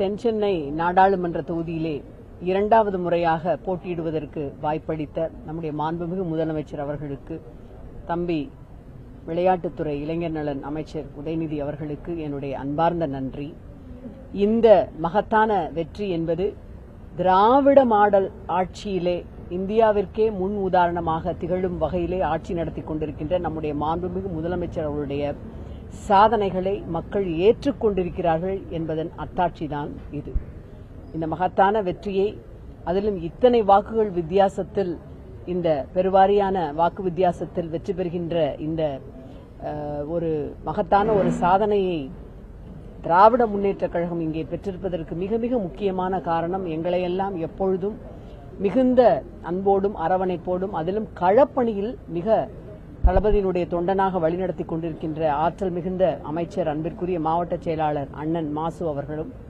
தென்சென்னை நாடாளுமன்ற தொகுதியிலே இரண்டாவது முறையாக போட்டியிடுவதற்கு வாய்ப்பளித்த நம்முடைய மாண்புமிகு முதலமைச்சர் அவர்களுக்கு, தம்பி விளையாட்டுத்துறை இளைஞர் நலன் அமைச்சர் உதயநிதி அவர்களுக்கு என்னுடைய அன்பார்ந்த நன்றி. இந்த மகத்தான வெற்றி என்பது திராவிட மாடல் ஆட்சியிலே இந்தியாவிற்கே முன் உதாரணமாக திகழும் வகையிலே ஆட்சி நடத்தி கொண்டிருக்கின்ற நம்முடைய மாண்புமிகு முதலமைச்சர் அவருடைய சாதனைகளை மக்கள் ஏற்றுக்கொண்டிருக்கிறார்கள் என்பதன் அத்தாட்சிதான் இது. இந்த மகத்தான வெற்றியை, அதிலும் இத்தனை வாக்குகள் வித்தியாசத்தில், இந்த பெருவாரியான வாக்கு வித்தியாசத்தில் வெற்றி பெறுகின்ற இந்த ஒரு மகத்தான ஒரு சாதனையை திராவிட முன்னேற்றக் கழகம் இங்கே பெற்றிருப்பதற்கு மிக மிக முக்கியமான காரணம், எங்களையெல்லாம் எப்பொழுதும் மிகுந்த அன்போடும் அரவணைப்போடும் அதிலும் களப்பணியில் மிக தளபதியினுடைய தொண்டனாக வழிநடத்தி கொண்டிருக்கின்ற ஆற்றல் மிகுந்த அமைச்சர், அன்பிற்குரிய மாவட்ட செயலாளர் அண்ணன் மாசு அவர்களும்,